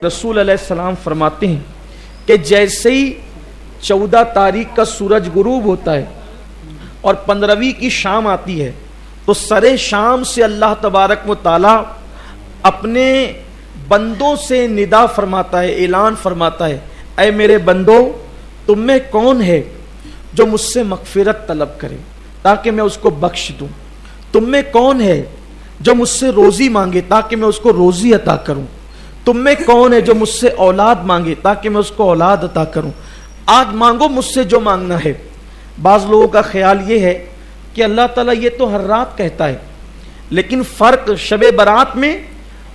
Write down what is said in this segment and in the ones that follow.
رسول علیہ السلام فرماتے ہیں کہ جیسے ہی 14 تاریخ کا سورج غروب ہوتا ہے اور 15ویں کی شام آتی ہے تو سرے شام سے اللہ تبارک و تعالی اپنے بندوں سے ندا فرماتا ہے، اعلان فرماتا ہے، اے میرے بندو تم میں کون ہے جو مجھ سے مغفرت طلب کرے تاکہ میں اس کو بخش دوں؟ تم میں کون ہے جو مجھ سے روزی مانگے تاکہ میں اس کو روزی عطا کروں؟ تم میں کون ہے جو مجھ سے اولاد مانگے تاکہ میں اس کو اولاد عطا کروں؟ آج مانگو مجھ سے جو مانگنا ہے۔ بعض لوگوں کا خیال یہ ہے کہ اللہ تعالیٰ یہ تو ہر رات کہتا ہے، لیکن فرق شب برات میں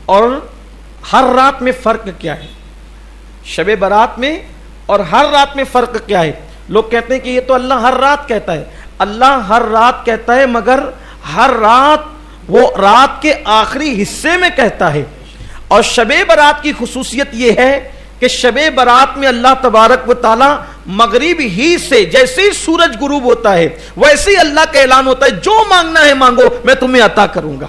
اور ہر رات میں فرق کیا ہے؟ شب برات میں اور ہر رات میں فرق کیا ہے؟ لوگ کہتے ہیں کہ یہ تو اللہ ہر رات کہتا ہے۔ اللہ ہر رات کہتا ہے، مگر ہر رات وہ رات کے آخری حصے میں کہتا ہے۔ اور شب برات کی خصوصیت یہ ہے کہ شب برات میں اللہ تبارک و تعالی مغرب ہی سے جیسے ہی سورج غروب ہوتا ہے ویسے ہی اللہ کا اعلان ہوتا ہے جو مانگنا ہے مانگو میں تمہیں عطا کروں گا۔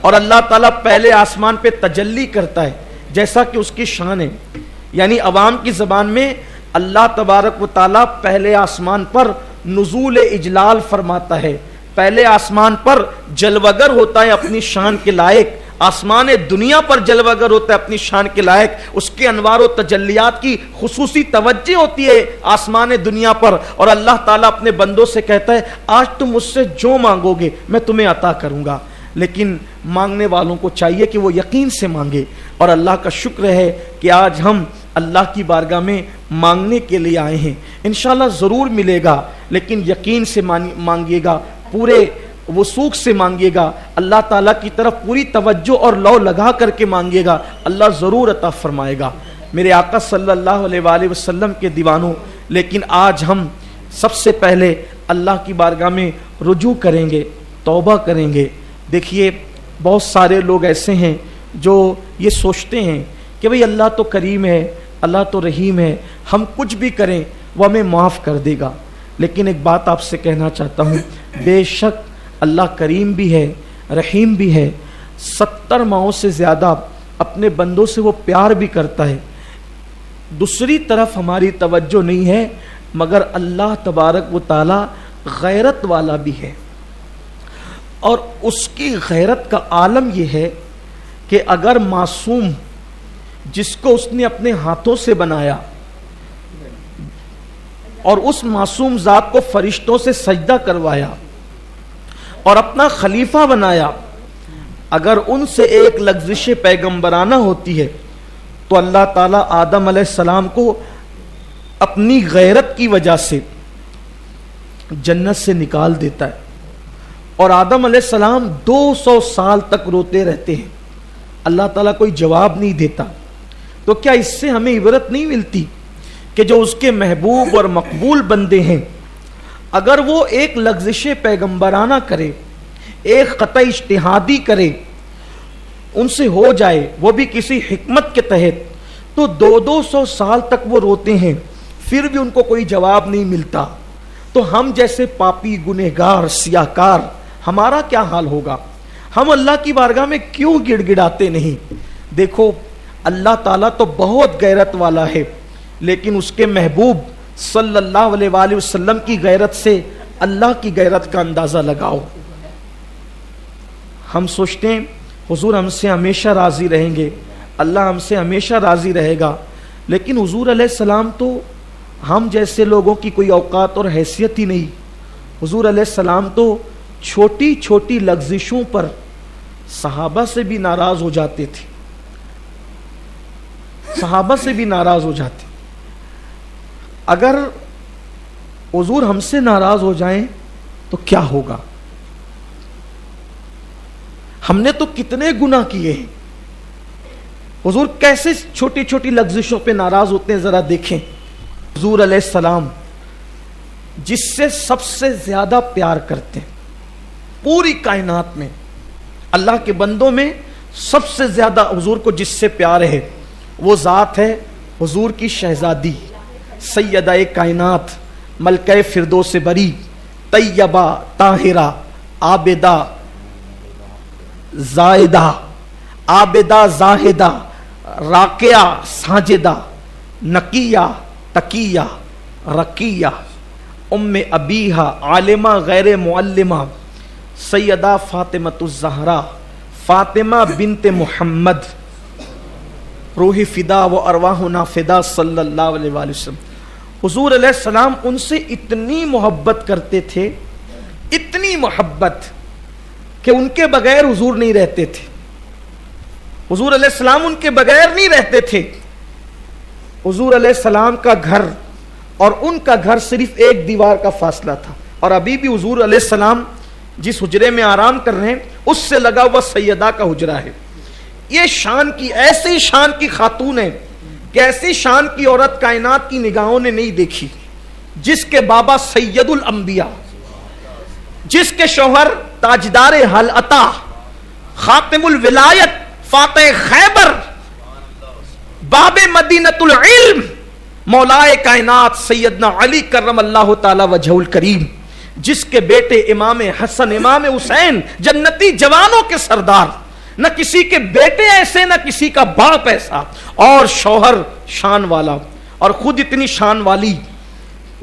اور اللہ تعالیٰ پہلے آسمان پہ تجلی کرتا ہے جیسا کہ اس کی شان ہے، یعنی عوام کی زبان میں اللہ تبارک و تعالیٰ پہلے آسمان پر نزول اجلال فرماتا ہے، پہلے آسمان پر جلوگر ہوتا ہے اپنی شان کے لائق، آسمان دنیا پر جلوگر ہوتا ہے اپنی شان کے لائق، اس کے انوار و تجلیات کی خصوصی توجہ ہوتی ہے آسمان دنیا پر، اور اللہ تعالیٰ اپنے بندوں سے کہتا ہے آج تم مجھ سے جو مانگو گے میں تمہیں عطا کروں گا۔ لیکن مانگنے والوں کو چاہیے کہ وہ یقین سے مانگے، اور اللہ کا شکر ہے کہ آج ہم اللہ کی بارگاہ میں مانگنے کے لیے آئے ہیں۔ انشاءاللہ ضرور ملے گا، لیکن یقین سے مانگیے گا، پورے وثوق سے مانگیے گا، اللہ تعالیٰ کی طرف پوری توجہ اور لو لگا کر کے مانگیے گا، اللہ ضرور عطا فرمائے گا۔ میرے آقا صلی اللہ علیہ وآلہ وسلم کے دیوانوں، لیکن آج ہم سب سے پہلے اللہ کی بارگاہ میں رجوع کریں گے، توبہ کریں گے۔ دیکھیے بہت سارے لوگ ایسے ہیں جو یہ سوچتے ہیں کہ بھئی اللہ تو کریم ہے، اللہ تو رحیم ہے، ہم کچھ بھی کریں وہ ہمیں معاف کر دے گا۔ لیکن ایک بات آپ سے کہنا چاہتا ہوں، بے شک اللہ کریم بھی ہے، رحیم بھی ہے، 70 ماؤں سے زیادہ اپنے بندوں سے وہ پیار بھی کرتا ہے۔ دوسری طرف ہماری توجہ نہیں ہے، مگر اللہ تبارک و تعالی غیرت والا بھی ہے، اور اس کی غیرت کا عالم یہ ہے کہ اگر معصوم جس کو اس نے اپنے ہاتھوں سے بنایا اور اس معصوم ذات کو فرشتوں سے سجدہ کروایا اور اپنا خلیفہ بنایا، اگر ان سے ایک لغزش پیغمبرانہ ہوتی ہے تو اللہ تعالیٰ آدم علیہ السلام کو اپنی غیرت کی وجہ سے جنت سے نکال دیتا ہے، اور آدم علیہ السلام 200 سال تک روتے رہتے ہیں، اللہ تعالیٰ کوئی جواب نہیں دیتا۔ تو کیا اس سے ہمیں عبرت نہیں ملتی کہ جو اس کے محبوب اور مقبول بندے ہیں اگر وہ ایک لغزش پیغمبرانہ کرے، ایک قطع اجتہادی کرے، ان سے ہو جائے وہ بھی کسی حکمت کے تحت، تو 200 سال تک وہ روتے ہیں پھر بھی ان کو کوئی جواب نہیں ملتا، تو ہم جیسے پاپی گنہگار سیاہکار ہمارا کیا حال ہوگا؟ ہم اللہ کی بارگاہ میں کیوں گڑ گڑاتے نہیں؟ دیکھو اللہ تعالیٰ تو بہت غیرت والا ہے، لیکن اس کے محبوب صلی اللہ علیہ وآلہ وسلم کی غیرت سے اللہ کی غیرت کا اندازہ لگاؤ۔ ہم سوچتے ہیں حضور ہم سے ہمیشہ راضی رہیں گے، اللہ ہم سے ہمیشہ راضی رہے گا، لیکن حضور علیہ السلام تو ہم جیسے لوگوں کی کوئی اوقات اور حیثیت ہی نہیں۔ حضور علیہ السلام تو چھوٹی چھوٹی لغزشوں پر صحابہ سے بھی ناراض ہو جاتے تھے، صحابہ سے بھی ناراض ہو جاتے۔ اگر حضور ہم سے ناراض ہو جائیں تو کیا ہوگا؟ ہم نے تو کتنے گناہ کیے ہیں، حضور کیسے چھوٹی چھوٹی لغزشوں پہ ناراض ہوتے ہیں ذرا دیکھیں۔ حضور علیہ السلام جس سے سب سے زیادہ پیار کرتے ہیں پوری کائنات میں، اللہ کے بندوں میں سب سے زیادہ حضور کو جس سے پیار ہے وہ ذات ہے حضور کی شہزادی سیدہ کائنات، ملکہ فردوس بری، طیبہ طاہرہ، عابدہ زاہدہ، عابدہ زاہدہ، راکیہ ساجدہ، نقیہ تقیہ رقیہ، ام ابیہا عالمہ غیر معلمہ، سیدہ فاطمۃ الزہرا فاطمہ بنت محمد، روح فدا و ارواحنا فدا صلی اللہ علیہ وآلہ وسلم۔ حضور علیہ السلام ان سے اتنی محبت کرتے تھے، اتنی محبت کہ ان کے بغیر حضور نہیں رہتے تھے۔ حضور علیہ السلام ان کے بغیر نہیں رہتے تھے۔ حضور علیہ السلام کا گھر اور ان کا گھر صرف ایک دیوار کا فاصلہ تھا، اور ابھی بھی حضور علیہ السلام جس حجرے میں آرام کر رہے ہیں اس سے لگا ہوا سیدہ کا حجرہ ہے۔ یہ شان کی، ایسی شان کی خاتون ہے کہ ایسی شان کی عورت کائنات کی نگاہوں نے نہیں دیکھی، جس کے بابا سید الانبیاء، جس کے شوہر تاجدار حل عطا، خاتم الولایت، فاتح خیبر، باب مدینۃ العلم، مولائے کائنات سیدنا علی کرم اللہ تعالی وجہہ الکریم، جس کے بیٹے امام حسن امام حسین جنتی جوانوں کے سردار، نہ کسی کے بیٹے ایسے نہ کسی کا باپ ایسا، اور شوہر شان والا اور خود اتنی شان والی۔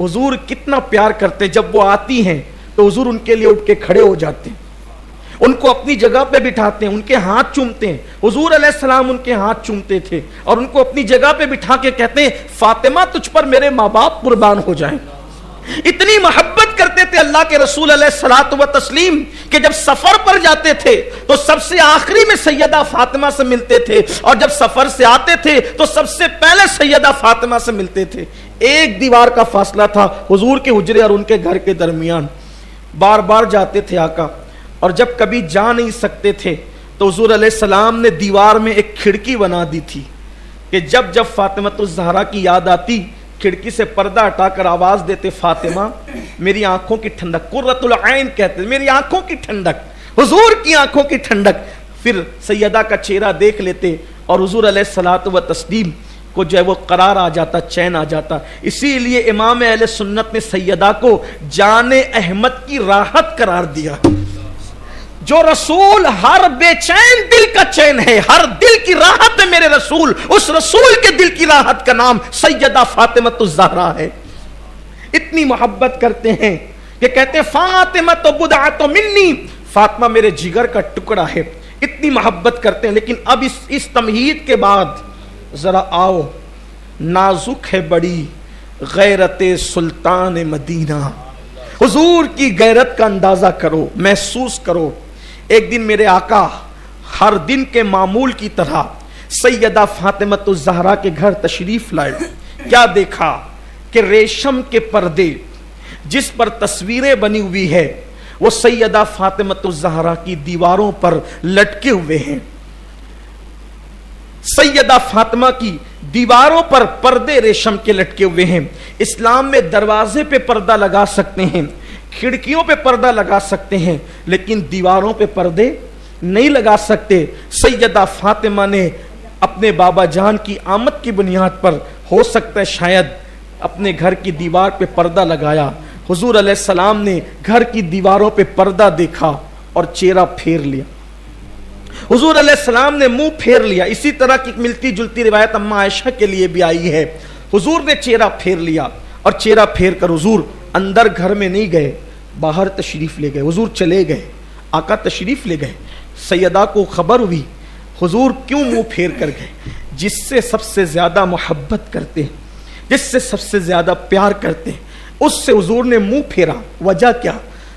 حضور کتنا پیار کرتے، جب وہ آتی ہیں تو حضور ان کے لیے اٹھ کے کھڑے ہو جاتے ہیں، ان کو اپنی جگہ پہ بٹھاتے ہیں، ان کے ہاتھ چومتے ہیں۔ حضور علیہ السلام ان کے ہاتھ چومتے تھے اور ان کو اپنی جگہ پہ بٹھا کے کہتے ہیں فاطمہ تجھ پر میرے ماں باپ قربان ہو جائیں۔ اتنی محبت کرتے تھے اللہ کے رسول علیہ الصلوۃ والتسلیم کہ جب سفر پر جاتے تھے تو سب سے آخری میں سیدہ فاطمہ سے ملتے تھے، اور جب سفر سے آتے تھے تو سب سے پہلے سیدہ فاطمہ سے ملتے تھے۔ ایک دیوار کا فاصلہ تھا حضور کے حجرے اور ان کے گھر کے درمیان۔ بار بار جاتے تھے آقا، اور جب کبھی جا نہیں سکتے تھے تو حضور علیہ السلام نے دیوار میں ایک کھڑکی بنا دی تھی کہ جب جب فاطمۃ الزہرا کی یاد آتی کھڑکی سے پردہ ہٹا کر آواز دیتے فاطمہ میری آنکھوں کی ٹھنڈک، قرۃ العین کہتے، میری آنکھوں کی ٹھنڈک، حضور کی آنکھوں کی ٹھنڈک۔ پھر سیدہ کا چہرہ دیکھ لیتے اور حضور علیہ الصلوۃ والتسلیم کو جو ہے وہ قرار آ جاتا، چین آ جاتا۔ اسی لیے امام اہل سنت نے سیدہ کو جان احمد کی راحت قرار دیا۔ جو رسول ہر بے چین دل کا چین ہے، ہر دل کی راحت ہے میرے رسول، اس رسول کے دل کی راحت کا نام سیدہ فاطمۃ الزہرا ہے۔ اتنی محبت کرتے ہیں کہ کہتے ہیں فاطمہ تو بضعۃ منی، فاطمہ میرے جگر کا ٹکڑا ہے۔ اتنی محبت کرتے ہیں، لیکن اب اس تمہید کے بعد ذرا آؤ، نازک ہے بڑی غیرت سلطان مدینہ۔ حضور کی غیرت کا اندازہ کرو، محسوس کرو۔ ایک دن میرے آقا ہر دن کے معمول کی طرح سیدہ فاطمۃ الزہرا کے گھر تشریف لائے۔ کیا دیکھا کہ ریشم کے پردے جس پر تصویریں بنی ہوئی ہے وہ سیدہ فاطمۃ الزہرا کی دیواروں پر لٹکے ہوئے ہیں۔ سیدہ فاطمہ کی دیواروں پر پردے ریشم کے لٹکے ہوئے ہیں۔ اسلام میں دروازے پہ پردہ لگا سکتے ہیں، کھڑکیوں پہ پردہ لگا سکتے ہیں، لیکن دیواروں پہ پردے نہیں لگا سکتے۔ سیدہ فاطمہ نے اپنے بابا جان کی آمد کی بنیاد پر ہو سکتا ہے شاید اپنے گھر کی دیوار پہ پردہ لگایا۔ حضور علیہ السلام نے گھر کی دیواروں پہ پردہ دیکھا اور چہرہ پھیر لیا۔ حضور علیہ السلام نے منہ پھیر لیا۔ اسی طرح کی ملتی جلتی روایت اماں عائشہ کے لیے بھی آئی ہے۔ حضور نے چہرہ پھیر لیا اور چہرہ پھیر کر حضور اندر گھر میں نہیں گئے، باہر تشریف لے گئے۔ حضور چلے گئے، آقا تشریف لے گئے۔ سیدہ کو خبر ہوئی، حضور کیوں منہ پھیر کر گئے؟ جس سے سب سے زیادہ محبت کرتے ہیں، جس سے سب سے زیادہ پیار کرتے ہیں، اس سے حضور نے منہ پھیرا۔ وجہ کیا؟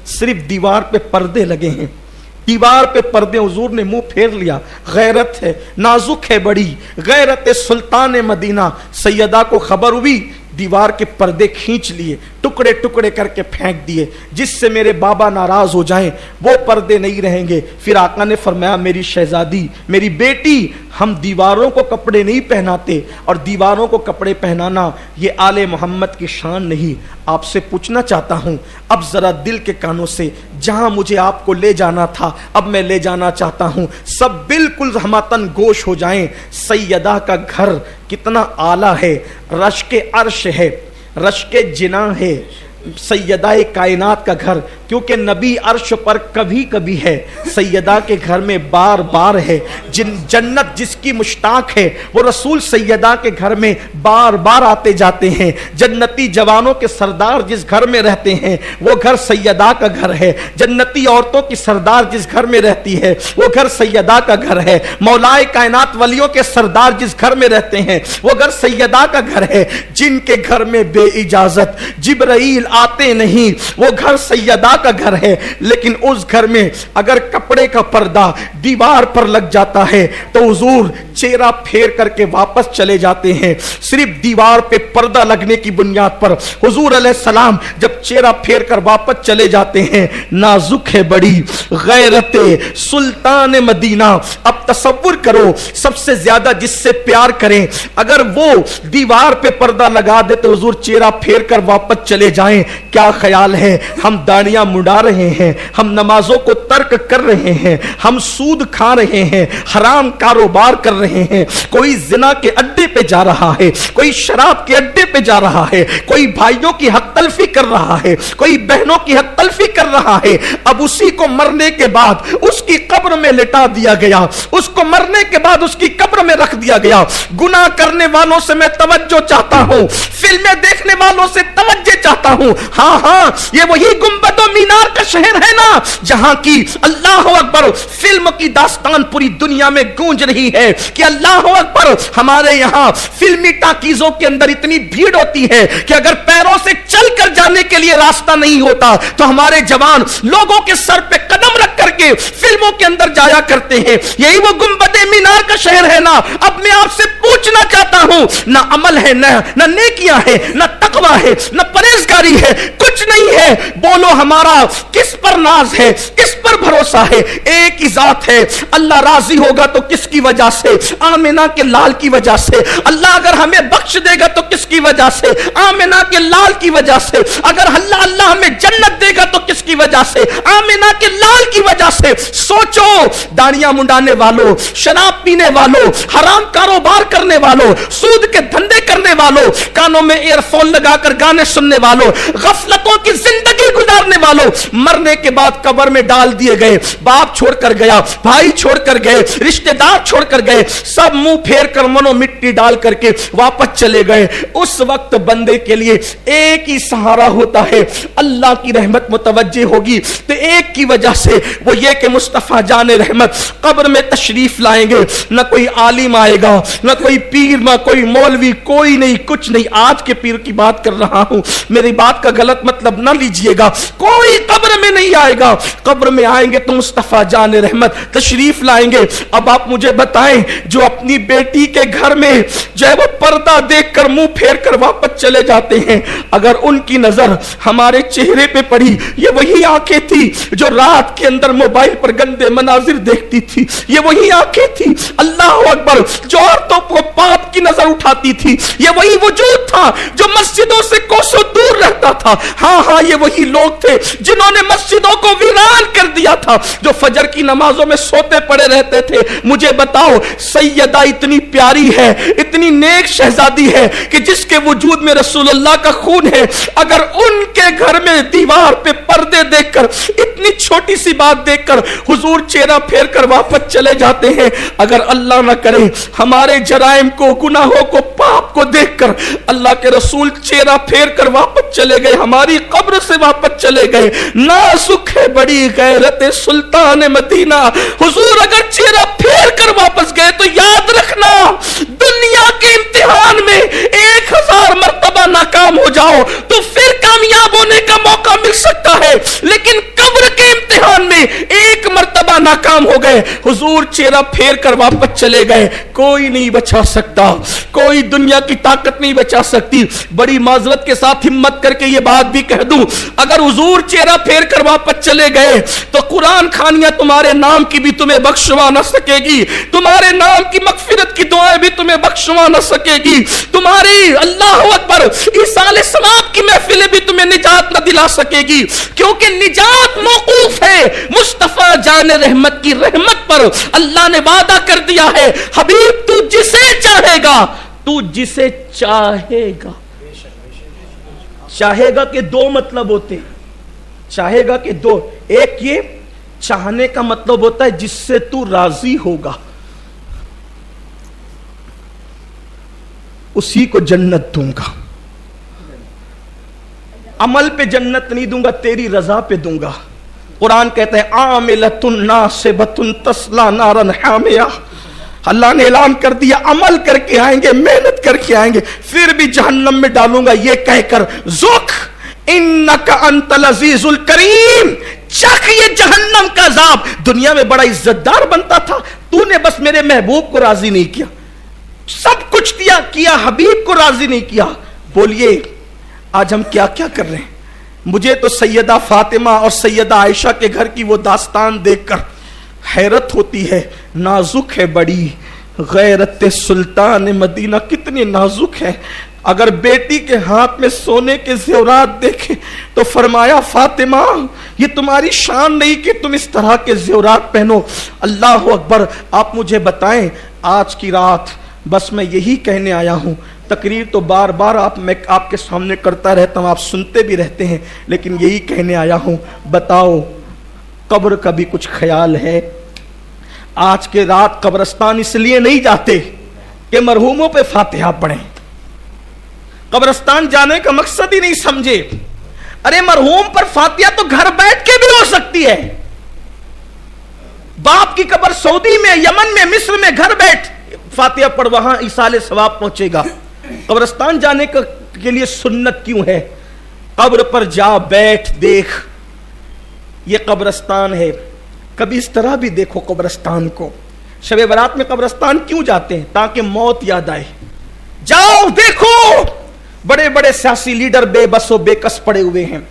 صرف دیوار پہ پردے لگے ہیں، دیوار پہ پردے، حضور نے منہ پھیر لیا۔ غیرت ہے، نازک ہے بڑی غیرت سلطان مدینہ۔ سیدہ کو خبر ہوئی، دیوار کے پردے کھینچ لیے، ٹکڑے ٹکڑے کر کے پھینک دیے، جس سے میرے بابا ناراض ہو جائیں وہ پردے نہیں رہیں گے۔ پھر آقا نے فرمایا میری شہزادی، میری بیٹی، ہم دیواروں کو کپڑے نہیں پہناتے، اور دیواروں کو کپڑے پہنانا یہ آل محمد کی شان نہیں۔ آپ سے پوچھنا چاہتا ہوں اب ذرا دل کے کانوں سے، جہاں مجھے آپ کو لے جانا تھا اب میں لے جانا چاہتا ہوں، سب بالکل ہماتن گوش ہو جائیں۔ سیدہ کا گھر کتنا اعلیٰ ہے، رشک عرش ہے، رشک جناح ہے، सैयदा कायनात का घर, क्योंकि नबी अर्श पर कभी कभी है, सैयदा के घर में बार बार है। जन्नत जिसकी मुश्ताक है वो रसूल सैयदा के घर में बार बार आते जाते हैं। जन्नती जवानों के सरदार जिस घर में रहते हैं वो घर सैयदा का घर है। जन्नती औरतों की सरदार जिस घर में रहती है वो घर सैयदा का घर है। मौलाए कायनात वलियों के सरदार जिस घर में रहते हैं वो घर सैयदा का घर है। जिनके घर में बे इजाजत जिब्राइल आते नहीं वो घर सैयदा का घर है। लेकिन उस घर में अगर कपड़े का पर्दा दीवार पर लग जाता है तो हुजूर चेहरा फेर करके वापस चले जाते हैं। सिर्फ दीवार पे पर्दा लगने की बुनियाद पर हुजूर अलैहिस्सलाम जब चेहरा फेर कर वापस चले जाते हैं। नाजुक है बड़ी गैरते सुल्तान मदीना। अब तसव्वुर करो, सबसे ज्यादा जिससे प्यार करें अगर वो दीवार पे पर्दा लगा दे तो हुजूर चेहरा फेर कर वापस चले जाएं, क्या ख्याल है? हम दाढ़ियां मुड़ा रहे हैं, हम नमाजों को तर्क कर रहे हैं, हम सूद खा रहे हैं, हराम कारोबार कर रहे हैं, कोई जिना के अड्डे पे जा रहा है, कोई शराब के अड्डे पे जा रहा है, कोई भाइयों की हक तलफी कर रहा है, कोई बहनों की हक तलफी कर रहा है। अब उसी को मरने के बाद उसकी कब्र में लिटा दिया गया, उसको मरने के बाद उसकी कब्र में रख दिया गया। गुनाह करने वालों से मैं तवज्जो चाहता हूं, फिल्में देखने वालों से तवज्जो चाहता हूं। हाँ हाँ, ये वही गुंबदो मीनार का शहर है ना जहां की अल्लाह अकबर फिल्म की दास्तान पूरी दुनिया में गूंज रही है कि अल्लाह अकबर। हमारे यहां फिल्मी टाकीजों के अंदर इतनी भीड़ होती है कि अगर पैरों से चल कर जाने के लिए रास्ता नहीं होता तो हमारे जवान लोगों के सर पे कदम रख करके फिल्मों के अंदर जाया करते हैं। यही वो गुंबदे मीनार का शहर है ना। अब मैं आपसे पूछना चाहता हूं, ना अमल है, ना नेकियां है, ना तकवा है, ना परहेजगारी है, कुछ नहीं है। बोलो हमारा किस पर नाज है, किस पर भरोसा है? एक ही जात है। अल्लाह राजी होगा तो किसकी वजह से? आमिना के लाल की वजह से। अल्लाह अगर हमें बख्श देगा तो किसकी वजह से? आमिना के लाल की वजह से। अगर अल्लाह हमें जन्नत देगा तो किसकी वजह से? आमिना के लाल की वजह से। सोचो, दाढ़ियां मुंडाने वालों, शराब पीने वालों, हराम कारोबार करने वालों, सूद के धंधे करने वालों, कानों में ईयरफोन लगाकर गाने सुनने वालों, गफलतों की जिंदगी गुजारने वालों, मरने के बाद कब्र में डाल दिए गए। बाप छोड़कर गया, भाई छोड़कर गए, रिश्तेदार छोड़कर गए, सब मुंह फेर कर मनो मिट्टी डाल करके वापस चले गए। उस वक्त बंदे के लिए एक ही सहारा होता है, अल्लाह की रहमत मुतवज्जे होगी तो एक की वजह से वो ये कि मुस्तफा जाने रहमत कब्र में तशरीफ लाएंगे। न कोई आलिम आएगा, न कोई पीर, न कोई मौलवी, कोई नहीं, कुछ नहीं। आज के पीर की बात कर रहा हूं, मेरी बात का गलत मतलब ना लीजिएगा। कोई कब्र में नहीं आएगा, कब्र में आएंगे तो मुस्तफा जाने रहमत तशरीफ लाएंगे। अब आप मुझे बताएं, जो अपनी बेटी के घर में जो है वो पर्दा देखकर मुंह फेर कर वापस चले जाते हैं, अगर उनकी नजर हमारे चेहरे पे पड़ी, ये वही आंखें थी जो रात के अंदर मोबाइल पर गंदे मनाजिर देखती थी, ये वही आंखें थी अल्लाह अकबर जो औरतों को पाप की नजर उठाती थी, ये वही वजूद था जो मस्जिदों से कोसों दूर रहता था। हाँ हाँ, ये वही लोग थे जिन्होंने मस्जिदों को वीरान कर दिया था, जो फजर की नमाजों में सोते पड़े रहते थे। मुझे बताओ, सैयदा इतनी प्यारी है, इतनी नेक शहजादी है कि जिसके वजूद में रसूलुल्लाह का खून है, अगर उनके घर में दीवार पे पर्दे देखकर, इतनी छोटी सी बात देखकर हुजूर चेहरा फेर कर वापस चले जाते हैं। अगर अल्लाह ना करे हमारे जराइम को, गुनाहों को, पाप को देखकर अल्लाह के रसूल चेहरा फेर कर वापस चले गए, हमारी कब्र से वापस चले गए, नाजुक है बड़ी गैरत सुल्तान मदीना। हुजूर अगर चेहरा फेर कर वापस गए तो याद रखना, दुनिया के इम्तिहान में 1000 मर्तबा नाकाम हो जाओ तो फिर कामयाब होने का मौका मिल सकता है, लेकिन कब्र के इम्तिहान में एक मर्तबा नाकाम हो गए, हुजूर चेहरा फेर कर वापस चले गए, कोई नहीं बचा सकता, कोई दुनिया की ताकत नहीं बचा सकती। बड़ी माजरत के साथ हिम्मत करके ये बात भी कह दूं, अगर हुजूर चेहरा फेर कर वापस चले गए तो कुरान खानियां तुम्हारे नाम की भी तुम्हें बख्शवा न सकेगी, तुम्हारे नाम की मगफिरत की दुआएं भी तुम्हें बख्शवा न सकेगी, तुम्हारी अल्लाह अकबर ईसा अलैहिस्सलाम की महफिलें भी तुम्हें निजात न दिला सकेगी, क्योंकि निजात मौकूफ है मुस्तफा जाने रहमत की रहमत पर। अल्लाह ने वादा कर दिया है, हबीब तू जिसे चाहेगा, तू जिसे चाहेगा। चाहेगा के दो मतलब होते हैं, चाहेगा के दो, एक ये चाहने का मतलब होता है जिससे तू राजी होगा, उसी को जन्नत दूंगा, अमल पे जन्नत नहीं दूंगा, तेरी रजा पे दूंगा। कुरान कहता है आमिलतुन नासिबतुन तस्ला नारन हामिया, अल्लाह ने ऐलान कर दिया अमल करके आएंगे, मेहनत करके आएंगे, फिर भी जहन्नम में डालूंगा, ये कहकर ज़ुक इन्नका अंतल अज़ीज़ुल करीम, चख ये जहन्नम का अज़ाब। दुनिया में बड़ा इज्जतदार बनता था, तूने बस मेरे महबूब को राजी नहीं किया, सब कुछ दिया किया, हबीब को राजी नहीं किया। बोलिए आज हम क्या क्या कर रहे हैं। मुझे तो सैयदा फातिमा और सैयदा आयशा के घर की वो दास्तान देखकर हैरत होती है, नाजुक है बड़ी, गैरत सुल्तान मदीना कितनी नाजुक है। अगर बेटी के हाथ में सोने के ज़ेवरात देखे तो फरमाया फातिमा ये तुम्हारी शान नहीं कि तुम इस तरह के ज़ेवरात पहनो। अल्लाह अकबर। आप मुझे बताएं, आज की रात बस मैं यही कहने आया हूं। तकरीर तो बार बार मैं आपके सामने करता रहता हूं, आप सुनते भी रहते हैं, लेकिन यही कहने आया हूं, बताओ कब्र का भी कुछ ख्याल है। आज के रात कब्रस्तान इसलिए नहीं जाते कि मरहूमों पे फातिहा पढ़ें, कब्रस्तान जाने का मकसद ही नहीं समझे। अरे मरहूम पर फातिहा तो घर बैठ के भी हो सकती है। बाप की कब्र सऊदी में, यमन में, मिस्र में, घर बैठ फातिहा पढ़, वहां इसाले सवाब पहुंचेगा। कब्रस्तान जाने के लिए सुन्नत क्यों है? कब्र पर जा बैठ, देख ये कब्रस्तान है। कभी इस तरह भी देखो कब्रस्तान को। शब बारात में कब्रस्तान क्यों जाते हैं? ताकि मौत याद आए। जाओ देखो, बड़े बड़े सियासी लीडर बेबसो बेकस पड़े हुए हैं,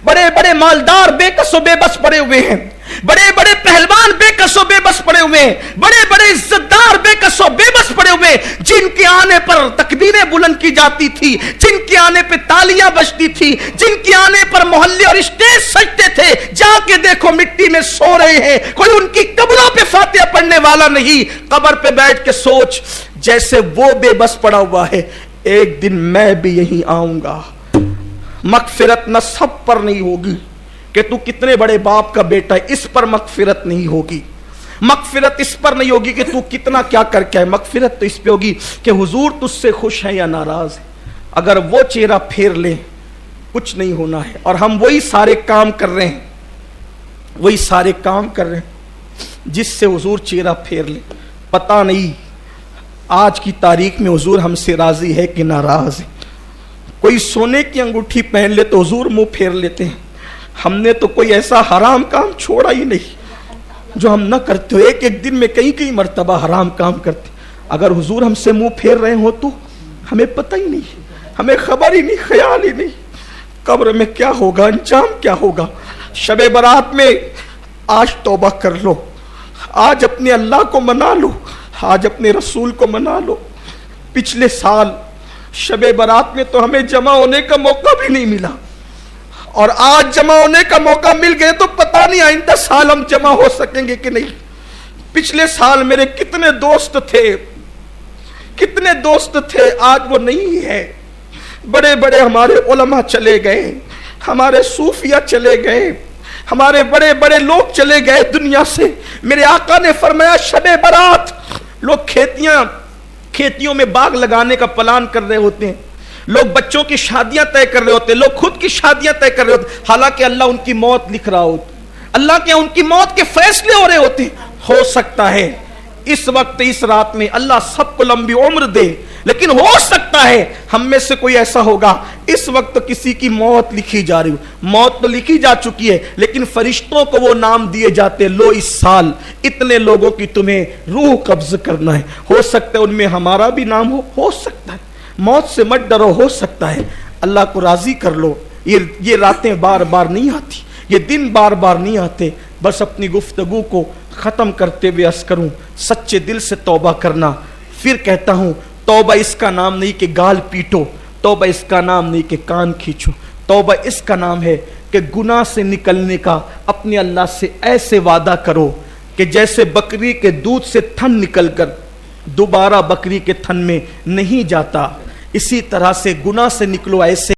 बड़े बड़े मालदार बेकसो बेबस पड़े हुए हैं, बड़े बड़े पहलवान बेकसो बेबस पड़े हुए हैं, बड़े बड़े इज्जतदार बेकसो बेबस पड़े हुए, जिनके आने पर तकबीरें बुलंद की जाती थी, जिनके आने पे तालियां बजती थी, जिनके आने पर मोहल्ले और स्टेज सजते थे, जाके देखो मिट्टी में सो रहे हैं। कोई उनकी कब्रों पे फातिहा पढ़ने वाला नहीं। कब्र पे बैठ के सोच, जैसे वो बेबस पड़ा हुआ है, एक दिन मैं भी यहीं आऊंगा। मगफिरत न सब पर नहीं होगी कि तू कितने बड़े बाप का बेटा है, इस पर मगफिरत नहीं होगी। मगफिरत इस पर नहीं होगी कि तू कितना क्या करके है। मगफिरत तो इस पे होगी कि हुजूर तुझसे खुश है या नाराज है। अगर वो चेहरा फेर ले, कुछ नहीं होना है। और हम वही सारे काम कर रहे हैं, वही सारे काम कर रहे हैं जिससे हुजूर चेहरा फेर ले। पता नहीं आज की तारीख में हुजूर हमसे राजी है कि नाराज है। कोई सोने की अंगूठी पहन ले तो हुजूर मुंह फेर लेते हैं। हमने तो कोई ऐसा हराम काम छोड़ा ही नहीं जो हम ना करते हो। एक एक दिन में कई कई मर्तबा हराम काम करते। अगर हुजूर हमसे मुंह फेर रहे हो तो हमें पता ही नहीं, हमें खबर ही नहीं, ख्याल ही नहीं कब्र में क्या होगा, अंजाम क्या होगा। शबे बारात में आज तौबा कर लो, आज अपने अल्लाह को मना लो, आज अपने रसूल को मना लो। पिछले साल शबे बारात में तो हमें जमा होने का मौका भी नहीं मिला, और आज जमा होने का मौका मिल गए तो पता नहीं आइंदा साल हम जमा हो सकेंगे कि नहीं। पिछले साल मेरे कितने दोस्त थे, कितने दोस्त थे, आज वो नहीं है। बड़े बड़े हमारे उलमा चले गए, हमारे सूफिया चले गए, हमारे बड़े बड़े लोग चले गए दुनिया से। मेरे आका ने फरमाया शबे बारात लोग खेतियों में बाग लगाने का प्लान कर रहे होते हैं, लोग बच्चों की शादियां तय कर रहे होते हैं, लोग खुद की शादियां तय कर रहे होते हैं। हालांकि अल्लाह उनकी मौत लिख रहा होता, अल्लाह के उनकी मौत के फैसले हो रहे होते हैं। हो सकता है इस वक्त इस रात में अल्लाह सबको लंबी उम्र दे, लेकिन हो सकता है हम में से कोई ऐसा होगा इस वक्त किसी की मौत लिखी जा रही हो। मौत तो लिखी जा चुकी है, लेकिन फरिश्तों को वो नाम दिए जाते, लो इस साल इतने लोगों की तुम्हें रूह कब्ज करना है। हो सकता है उनमें हमारा भी नाम हो सकता है। मौत से मत डरो, हो सकता है। अल्लाह को राजी कर लो। ये रातें बार बार नहीं आती, ये दिन बार बार नहीं आते। बस अपनी गुफ्तगू को खत्म करते हुए अर्ज करूं, सच्चे दिल से तौबा करना। फिर कहता हूं, तौबा इसका नाम नहीं कि गाल पीटो, तौबा इसका नाम नहीं कि कान खींचो, तौबा इसका नाम है कि गुनाह से निकलने का अपने अल्लाह से ऐसे वादा करो कि जैसे बकरी के दूध से थन निकलकर दोबारा बकरी के थन में नहीं जाता, इसी तरह से गुनाह से निकलो ऐसे